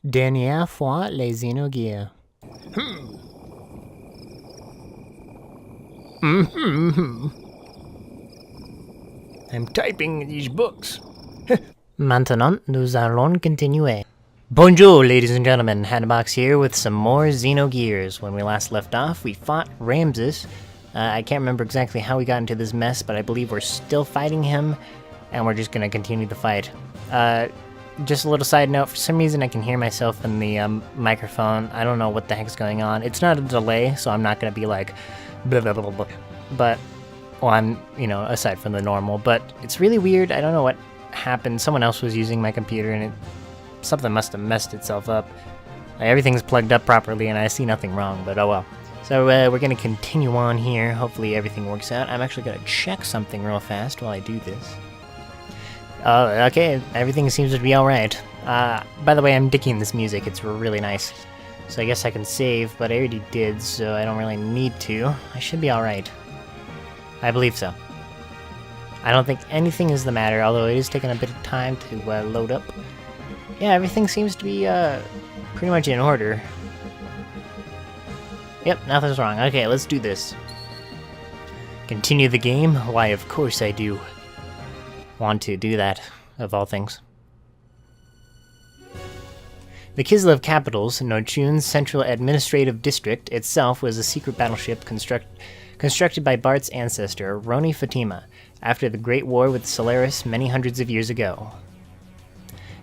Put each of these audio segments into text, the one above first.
Dernière fois les Xenogears. I'm typing these books. Maintenant, nous allons continuer. Bonjour, ladies and gentlemen. Hadbox here with some more Xenogears. When we last left off, we fought Ramses. I can't remember exactly how we got into this mess, but I believe we're still fighting him, and we're just gonna continue the fight. Just a little side note, for some reason I can hear myself in the microphone. I don't know what the heck's going on. It's not a delay, so I'm not gonna be like blah blah blah blah. But, well, I'm, aside from the normal, but it's really weird. I don't know what happened. Someone else was using my computer and something must have messed itself up. Everything's plugged up properly and I see nothing wrong, but oh well. So we're gonna continue on here. Hopefully everything works out. I'm actually gonna check something real fast while I do this. Oh, okay, everything seems to be alright. By the way, I'm digging this music, it's really nice. So I guess I can save, but I already did, so I don't really need to. I should be alright. I believe so. I don't think anything is the matter, although it is taking a bit of time to load up. Yeah, everything seems to be pretty much in order. Yep, nothing's wrong. Okay, let's do this. Continue the game? Why, of course I do. Want to do that, of all things. The Kislev Capital's Nochun's Central Administrative District itself was a secret battleship constructed by Bart's ancestor, Roni Fatima, after the Great War with Solaris many hundreds of years ago.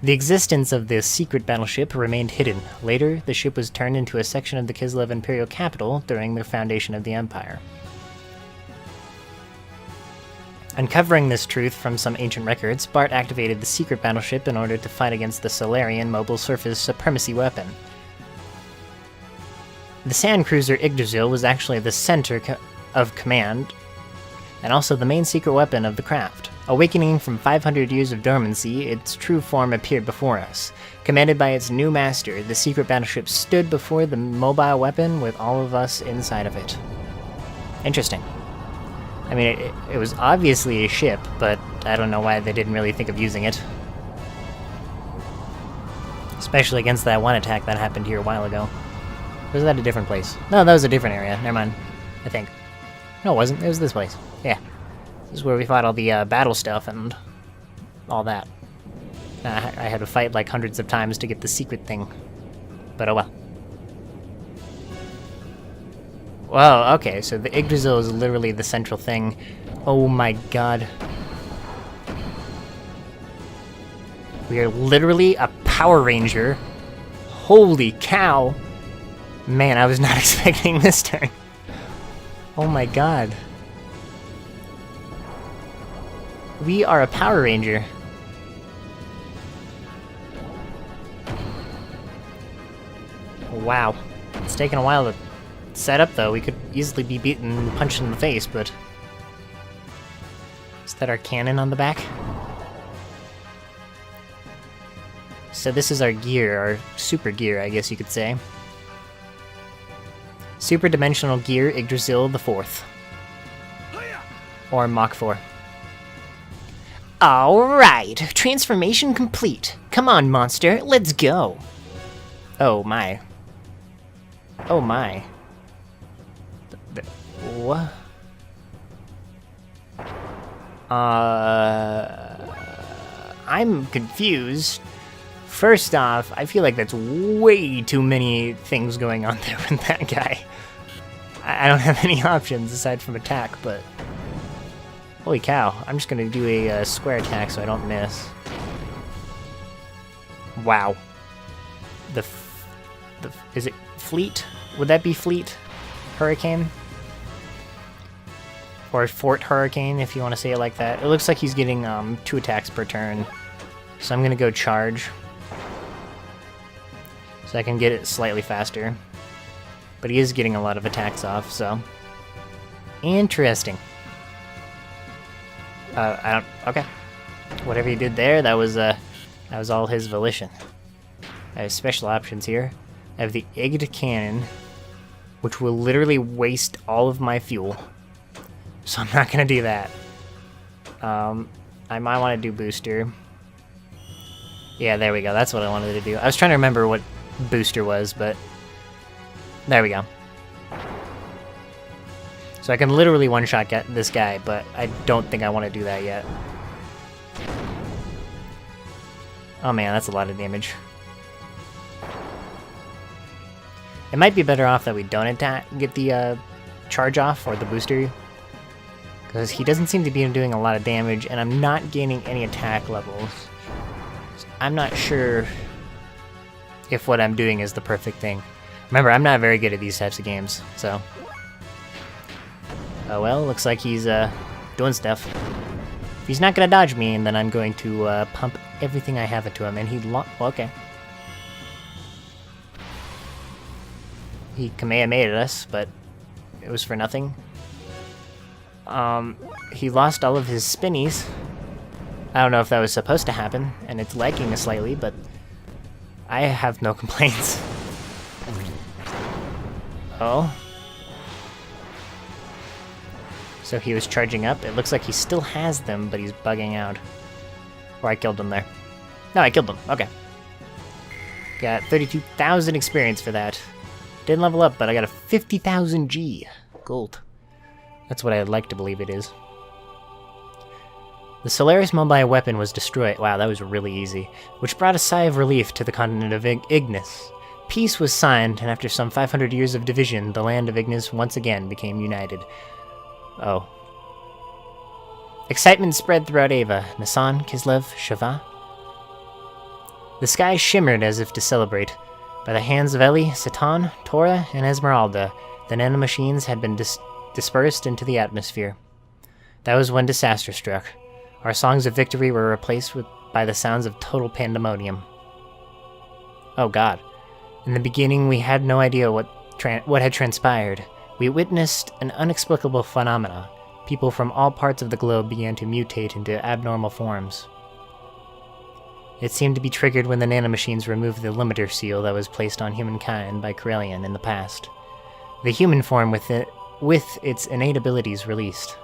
The existence of this secret battleship remained hidden. Later, the ship was turned into a section of the Kislev Imperial Capital during the foundation of the Empire. Uncovering this truth from some ancient records, Bart activated the secret battleship in order to fight against the Solarian mobile surface supremacy weapon. The sand cruiser Yggdrasil was actually the center of command, and also the main secret weapon of the craft. Awakening from 500 years of dormancy, its true form appeared before us. Commanded by its new master, the secret battleship stood before the mobile weapon with all of us inside of it. Interesting. I mean, it was obviously a ship, but I don't know why they didn't really think of using it. Especially against that one attack that happened here a while ago. Or was that a different place? No, that was a different area. Never mind. I think. No, it wasn't. It was this place. Yeah. This is where we fought all the battle stuff and all that. I had to fight like hundreds of times to get the secret thing. But oh well. Whoa, okay, so the Yggdrasil is literally the central thing. Oh my god. We are literally a Power Ranger. Holy cow. Man, I was not expecting this turn. Oh my god. We are a Power Ranger. Wow. It's taken a while to set up, though. We could easily be beaten and punched in the face, but... Is that our cannon on the back? So this is our gear, our super gear, I guess you could say. Super Dimensional Gear Yggdrasil the 4th. Or Mach 4. Alright, transformation complete. Come on, monster, let's go. Oh my. Oh my. What? I'm confused. First off, I feel like that's way too many things going on there with that guy. I don't have any options aside from attack, but... Holy cow, I'm just gonna do a square attack so I don't miss. Wow. Is it Fleet? Would that be Fleet Hurricane? Or Fort Hurricane, if you want to say it like that. It looks like he's getting 2 attacks per turn. So I'm gonna go charge. So I can get it slightly faster. But he is getting a lot of attacks off, so... Interesting. Okay. Whatever he did there, that was all his volition. I have special options here. I have the Egged Cannon, which will literally waste all of my fuel. So I'm not gonna do that. I might want to do Booster. Yeah, there we go. That's what I wanted to do. I was trying to remember what booster was, but there we go. So I can literally one-shot get this guy, but I don't think I want to do that yet. Oh man, that's a lot of damage. It might be better off that we don't get the charge off or the booster, because he doesn't seem to be doing a lot of damage, and I'm not gaining any attack levels. I'm not sure if what I'm doing is the perfect thing. Remember, I'm not very good at these types of games, so... Oh well, looks like he's doing stuff. If he's not gonna dodge me, and then I'm going to pump everything I have into him, and he well, okay. He Kamehameha'd us, but it was for nothing. He lost all of his spinnies. I don't know if that was supposed to happen, and it's lagging slightly, but I have no complaints. Oh. So he was charging up. It looks like he still has them, but he's bugging out. Or I killed him there. No, I killed him. Okay. Got 32,000 experience for that. Didn't level up, but I got a 50,000 G. Gold. That's what I'd like to believe it is. The Solaris mobile weapon was destroyed. Wow, that was really easy. Which brought a sigh of relief to the continent of Ignis. Peace was signed, and after some 500 years of division, the land of Ignis once again became united. Oh. Excitement spread throughout Ava, Nassan, Kislev, Shava. The sky shimmered as if to celebrate. By the hands of Ellie, Satan, Tora, and Esmeralda, the nanomachines had been dispersed into the atmosphere. That was when disaster struck. Our songs of victory were replaced by the sounds of total pandemonium. Oh god. In the beginning, we had no idea what had transpired. We witnessed an inexplicable phenomena. People from all parts of the globe began to mutate into abnormal forms. It seemed to be triggered when the nanomachines removed the limiter seal that was placed on humankind by Corellian in the past. The human form with its innate abilities released.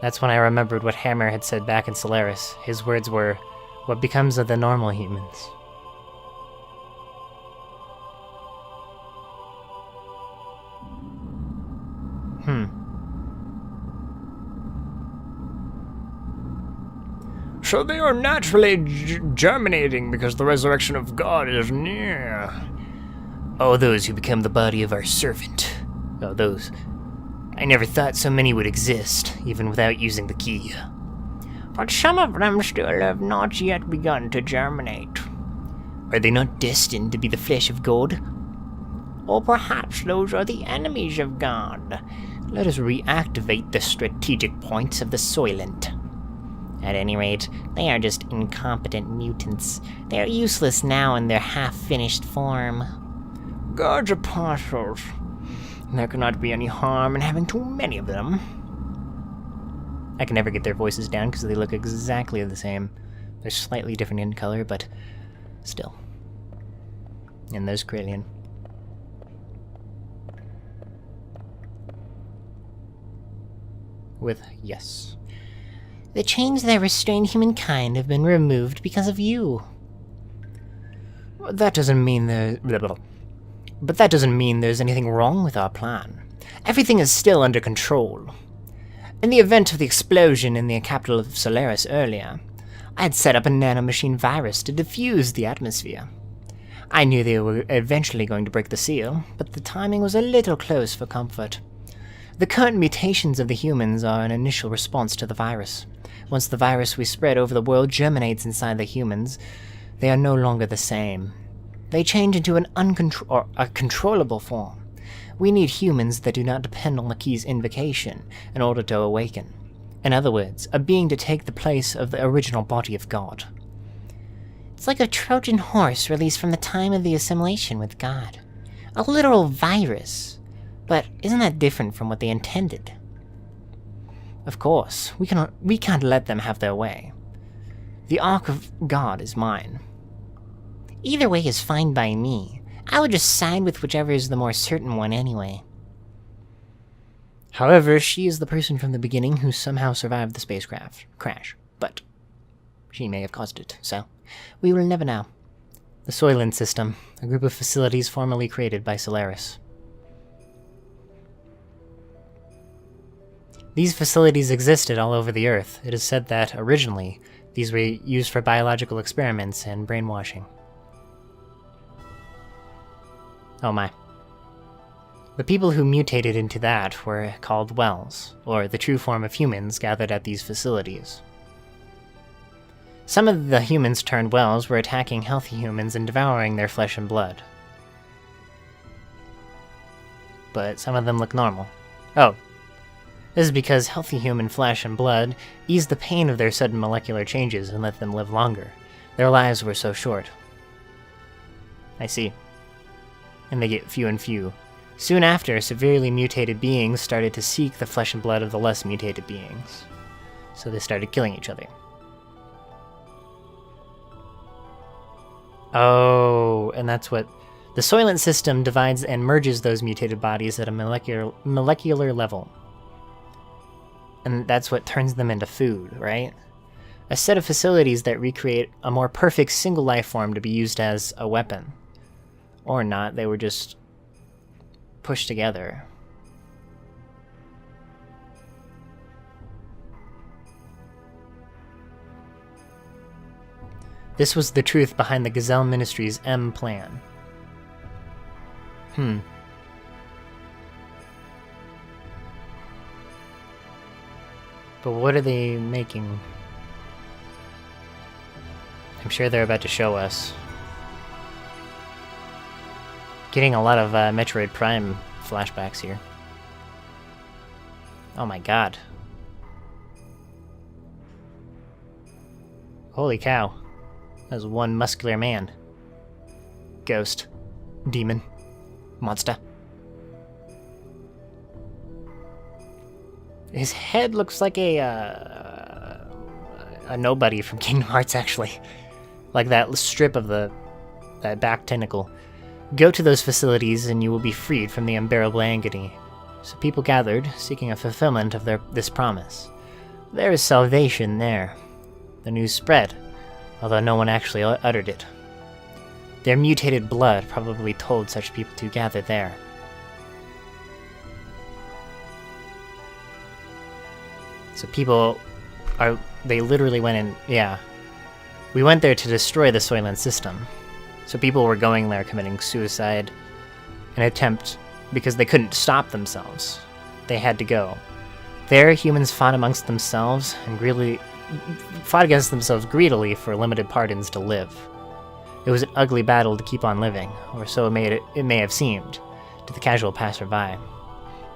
That's when I remembered what Hammer had said back in Solaris. His words were, "What becomes of the normal humans?" So they are naturally germinating because the resurrection of God is near. Oh, those who become the body of our servant. Oh, those. I never thought so many would exist, even without using the key. But some of them still have not yet begun to germinate. Are they not destined to be the flesh of God? Or perhaps those are the enemies of God. Let us reactivate the strategic points of the Soylent. At any rate, they are just incompetent mutants. They are useless now in their half-finished form. God's apostles. There cannot be any harm in having too many of them. I can never get their voices down because they look exactly the same. They're slightly different in color, but still. And there's Corellian. With yes. The chains that restrain humankind have been removed because of you. That doesn't mean But that doesn't mean there's anything wrong with our plan. Everything is still under control. In the event of the explosion in the capital of Solaris earlier, I had set up a nanomachine virus to diffuse the atmosphere. I knew they were eventually going to break the seal, but the timing was a little close for comfort. The current mutations of the humans are an initial response to the virus. Once the virus we spread over the world germinates inside the humans, they are no longer the same. They change into a controllable form. We need humans that do not depend on the key's invocation in order to awaken. In other words, a being to take the place of the original body of God. It's like a Trojan horse released from the time of the assimilation with God. A literal virus. But isn't that different from what they intended? Of course, we can't let them have their way. The Ark of God is mine. Either way is fine by me. I would just side with whichever is the more certain one anyway. However, she is the person from the beginning who somehow survived the spacecraft crash, but she may have caused it, so We will never know. The Soylent System, a group of facilities formerly created by Solaris. These facilities existed all over the Earth. It is said that, originally, these were used for biological experiments and brainwashing. Oh my. The people who mutated into that were called Wells, or the true form of humans gathered at these facilities. Some of the humans turned Wells were attacking healthy humans and devouring their flesh and blood. But some of them look normal. Oh. This is because healthy human flesh and blood eased the pain of their sudden molecular changes and let them live longer. Their lives were so short. I see. And they get few and few. Soon after, severely mutated beings started to seek the flesh and blood of the less mutated beings. So they started killing each other. Oh, and that's what... The Soylent System divides and merges those mutated bodies at a molecular level. And that's what turns them into food, right? A set of facilities that recreate a more perfect single life form to be used as a weapon. Or not, they were just pushed together. This was the truth behind the Gazelle Ministry's M plan. But what are they making? I'm sure they're about to show us. Getting a lot of Metroid Prime flashbacks here. Oh my god. Holy cow. That was one muscular man. Ghost. Demon. Monster. His head looks like a nobody from Kingdom Hearts, actually. Like that strip of that back tentacle. Go to those facilities and you will be freed from the unbearable agony. So people gathered, seeking a fulfillment of this promise. There is salvation there. The news spread, although no one actually uttered it. Their mutated blood probably told such people to gather there. So people they literally went in, yeah. We went there to destroy the Soylent System. So people were going there committing suicide, an attempt, because they couldn't stop themselves. They had to go. There, humans fought amongst themselves and fought against themselves greedily for limited pardons to live. It was an ugly battle to keep on living, or so it may have seemed to the casual passerby.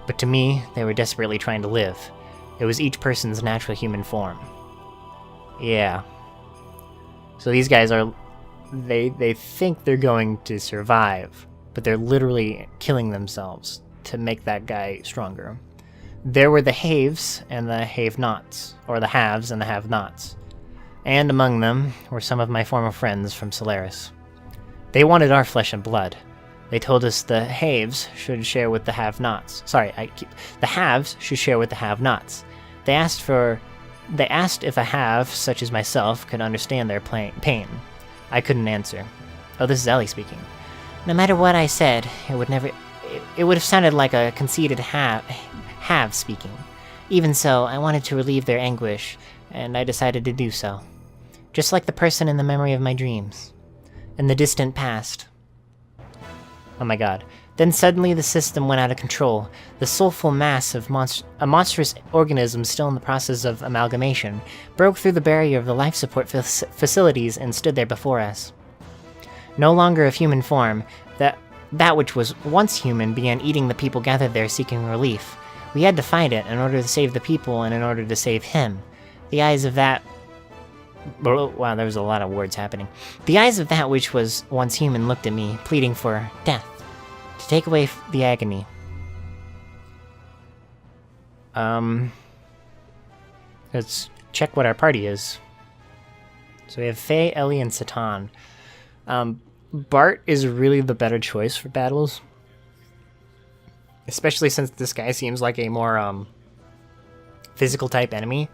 But to me, they were desperately trying to live. It was each person's natural human form. Yeah. So these guys are... They think they're going to survive, but they're literally killing themselves to make that guy stronger. There were the haves and the have-nots, or the haves and the have-nots. And among them were some of my former friends from Solaris. They wanted our flesh and blood. They told us the haves should share with the have-nots. The haves should share with the have-nots. They asked if a have, such as myself, could understand their pain. I couldn't answer. Oh, this is Ellie speaking. No matter what I said, it would have sounded like a conceited have speaking. Even so, I wanted to relieve their anguish, and I decided to do so. Just like the person in the memory of my dreams. In the distant past. Oh my god. Then suddenly the system went out of control. The soulful mass of a monstrous organism still in the process of amalgamation broke through the barrier of the life support facilities and stood there before us. No longer of human form, that which was once human began eating the people gathered there seeking relief. We had to fight it in order to save the people and in order to save him. The eyes of that... Wow, there was a lot of words happening. The eyes of that which was once human looked at me, pleading for death. To take away the agony. Let's check what our party is. So we have Faye, Ellie, and Satan. Bart is really the better choice for battles. Especially since this guy seems like a more, physical type enemy.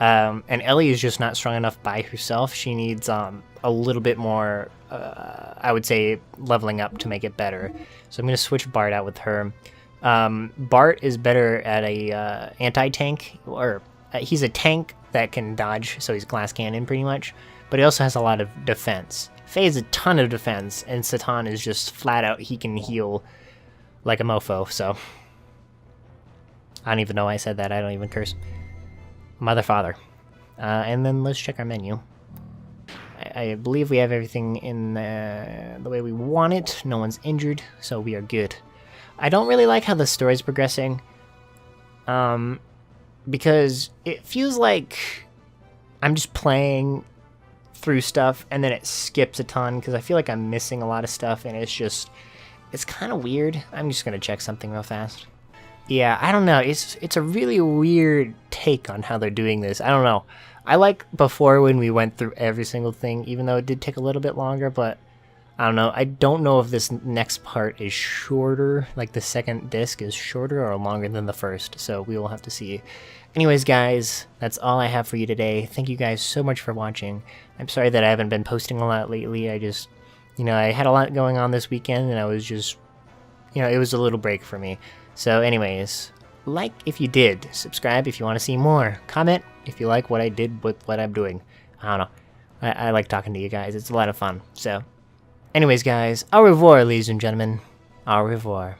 And Ellie is just not strong enough by herself. She needs a little bit more, I would say, leveling up to make it better. So I'm going to switch Bart out with her. Bart is better at a anti-tank, or he's a tank that can dodge, so he's glass cannon pretty much, but he also has a lot of defense. Faye has a ton of defense, and Satan is just flat out, he can heal like a mofo, so I don't even know why I said that. I don't even curse. Mother, father. And then let's check our menu. I believe we have everything in the way we want it. No one's injured, so we are good. I don't really like how the story's progressing, because it feels like I'm just playing through stuff and then it skips a ton, because I feel like I'm missing a lot of stuff, and it's kind of weird. I'm just gonna check something real fast. Yeah, I don't know. It's a really weird take on how they're doing this. I don't know. I like before when we went through every single thing, even though it did take a little bit longer, but I don't know. I don't know if this next part is shorter, like the second disc is shorter or longer than the first, so we will have to see. Anyways, guys, that's all I have for you today. Thank you guys so much for watching. I'm sorry that I haven't been posting a lot lately. I just, I had a lot going on this weekend, and I was just, it was a little break for me. So anyways, like if you did, subscribe if you want to see more, comment if you like what I did with what I'm doing. I don't know. I like talking to you guys. It's a lot of fun. So anyways, guys, au revoir, ladies and gentlemen. Au revoir.